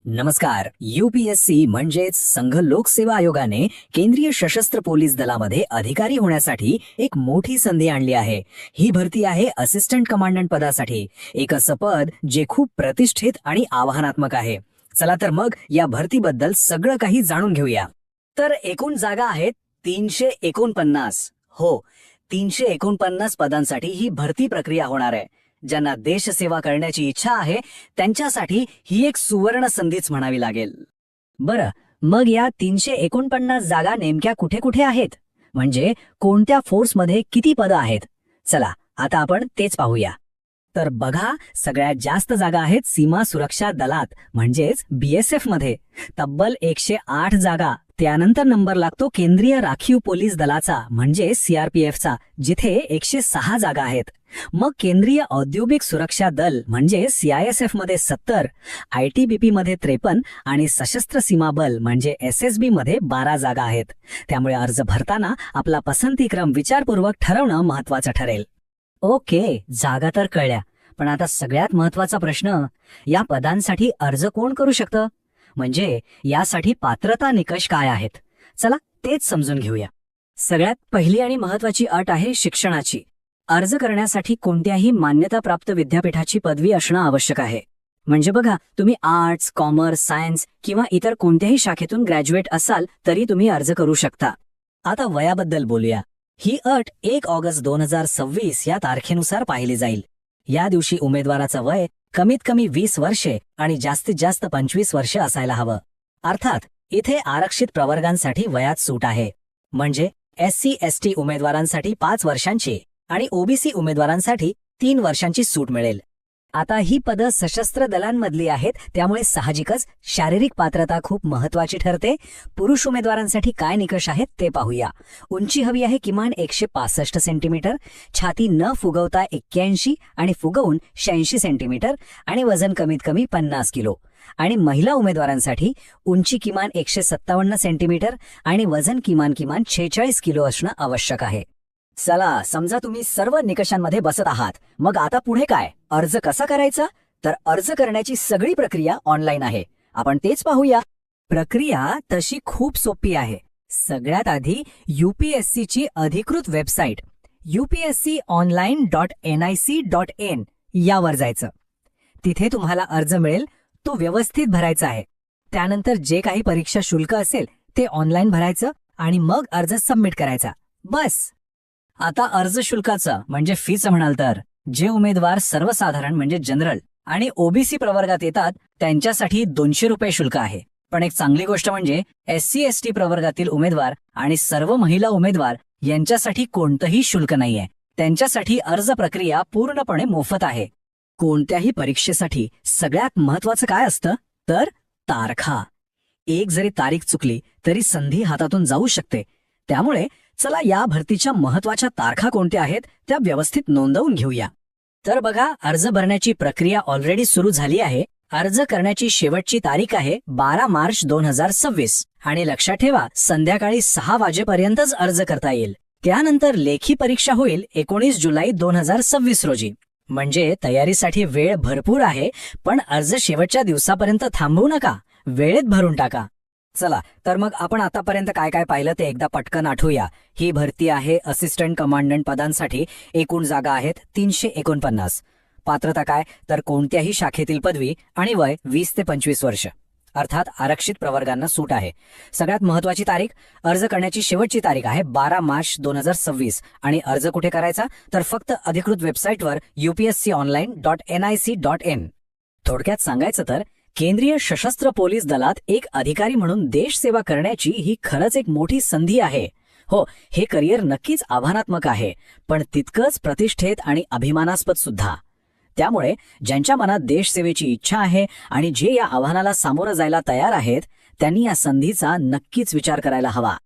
नमस्कार. UPSC म्हणजेच संघ लोकसेवा आयोगाने केंद्रीय सशस्त्र पोलीस दलामध्ये अधिकारी होण्यासाठी एक मोठी संधी आणली आहे. ही भरती आहे असिस्टंट कमांडंट पदासाठी. एक असं पद जे खूप प्रतिष्ठित आणि आव्हानात्मक आहे. चला तर मग या भरतीबद्दल सगळं काही जाणून घेऊया. तर एकूण जागा आहेत 349. हो, 349 पदांसाठी ही भरती प्रक्रिया होणार आहे. ज्यांना देशसेवा करण्याची इच्छा आहे त्यांच्यासाठी ही एक सुवर्ण संधीच म्हणावी लागेल. बरं, मग या 349 जागा नेमक्या कुठे कुठे आहेत, म्हणजे कोणत्या फोर्समध्ये किती पदं आहेत? चला आता आपण तेच पाहूया. तर बघा, सगळ्यात जास्त जागा आहेत सीमा सुरक्षा दलात म्हणजेच BSF मध्ये, तब्बल 108 जागा. त्यानंतर नंबर लागतो केंद्रीय राखीव पोलीस दलाचा म्हणजे CRPFचा, जिथे 106 जागा आहेत. मग केंद्रीय औद्योगिक सुरक्षा दल म्हणजे CISF मध्ये 70, ITBP मध्ये 53 आणि सशस्त्र सीमा बल म्हणजे SSB मध्ये 12 जागा आहेत. त्यामुळे अर्ज भरताना आपला पसंतीक्रम विचारपूर्वक ठरवणं महत्वाचं ठरेल. ओके, जागा तर कळल्या, पण आता सगळ्यात महत्वाचा प्रश्न, या पदांसाठी अर्ज कोण करू शकतं? म्हणजे यासाठी पात्रता निकष काय आहेत? चला तेच समजून घेऊया. सगळ्यात पहिली आणि महत्वाची अट आहे शिक्षणाची. अर्ज करण्यासाठी कोणत्याही मान्यताप्राप्त विद्यापीठाची पदवी असणं आवश्यक आहे. म्हणजे बघा, तुम्ही आर्ट्स, कॉमर्स, सायन्स किंवा इतर कोणत्याही शाखेतून ग्रॅज्युएट असाल तरी तुम्ही अर्ज करू शकता. आता वयाबद्दल बोलूया. ही अट 1 ऑगस्ट 2026 या तारखेनुसार पाहिली जाईल. या दिवशी उमेदवाराचं वय कमीत कमी 20 वर्षे आणि जास्तीत जास्त 25 वर्षे असायला हवं. अर्थात इथे आरक्षित प्रवर्गांसाठी वयात सूट आहे. म्हणजे SC/ST उमेदवारांसाठी 5 वर्षांची आणि OBC उमेदवारांसाठी 3 वर्षांची सूट मिळेल. आता ही पदं सशस्त्र दलांमधली आहेत, त्यामुळे साहजिकच शारीरिक पात्रता खूप महत्वाची ठरते. पुरुष उमेदवारांसाठी काय निकष आहेत ते पाहूया. उंची हवी आहे किमान 165 सेंटीमीटर, छाती न फुगवता 81 आणि फुगवून 86 सेंटीमीटर आणि वजन कमीत कमी 50 किलो. आणि महिला उमेदवारांसाठी उंची किमान 157 सेंटीमीटर आणि वजन किमान 46 किलो असणं आवश्यक आहे. चला, समजा तुम्ही सर्व निकषांमध्ये बसत आहात. मग आता पुढे काय? अर्ज कसा करायचा? तर अर्ज करण्याची सगळी प्रक्रिया ऑनलाईन आहे. आपण तेच पाहूया. प्रक्रिया तशी खूप सोपी आहे. सगळ्यात आधी UPSC ची अधिकृत वेबसाईट upsconline.nic.in यावर जायचं. तिथे तुम्हाला अर्ज मिळेल, तो व्यवस्थित भरायचा आहे. त्यानंतर जे काही परीक्षा शुल्क असेल ते ऑनलाईन भरायचं आणि मग अर्ज सबमिट करायचा. बस. आता अर्ज शुल्काचं म्हणजे फीचं म्हणाल तर जे उमेदवार सर्वसाधारण म्हणजे जनरल आणि OBC प्रवर्गात येतात त्यांच्यासाठी 200 रुपये शुल्क आहे. पण एक चांगली गोष्ट म्हणजे SC/ST प्रवर्गातील उमेदवार आणि सर्व महिला उमेदवार यांच्यासाठी कोणतंही शुल्क नाहीये. त्यांच्यासाठी अर्ज प्रक्रिया पूर्णपणे मोफत आहे. कोणत्याही परीक्षेसाठी सगळ्यात महत्वाचं काय असतं तर तारखा. एक जरी तारीख चुकली तरी संधी हातातून जाऊ शकते. त्यामुळे चला या भरतीच्या महत्वाच्या तारखा कोणत्या आहेत त्या व्यवस्थित नोंदवून घेऊया. तर बघा, अर्ज भरण्याची प्रक्रिया ऑलरेडी सुरू झाली आहे. अर्ज करण्याची शेवटची तारीख आहे 12 मार्च 2026 आणि लक्षात ठेवा, संध्याकाळी 6 वाजेपर्यंतच अर्ज करता येईल. त्यानंतर लेखी परीक्षा होईल 19 जुलै 2026 रोजी. म्हणजे तयारीसाठी वेळ भरपूर आहे, पण अर्ज शेवटच्या दिवसापर्यंत थांबवू नका, वेळेत भरून टाका. चला तर मग आपण आतापर्यंत काय काय पाहिलं ते एकदा पटकन आठवूया. ही भरती आहे असिस्टंट कमांडंट पदांसाठी. एकूण जागा आहेत 349. पात्रता काय तर कोणत्याही शाखेतील पदवी आणि वय 20 ते 25 वर्ष. अर्थात आरक्षित प्रवर्गांना सूट आहे. सगळ्यात महत्वाची तारीख, अर्ज करण्याची शेवटची तारीख आहे 12 मार्च 2026 आणि अर्ज कुठे करायचा तर फक्त अधिकृत वेबसाईटवर upsconline.nic.in. थोडक्यात सांगायचं तर केंद्रीय सशस्त्र पोलीस दलात एक अधिकारी म्हणून देशसेवा करण्याची ही खरंच एक मोठी संधी आहे. हो, हे करिअर नक्कीच आव्हानात्मक आहे, पण तितकंच प्रतिष्ठित आणि अभिमानास्पद सुद्धा. त्यामुळे ज्यांच्या मनात देशसेवेची इच्छा आहे आणि जे या आव्हानाला सामोरं जायला तयार आहेत त्यांनी या संधीचा नक्कीच विचार करायला हवा.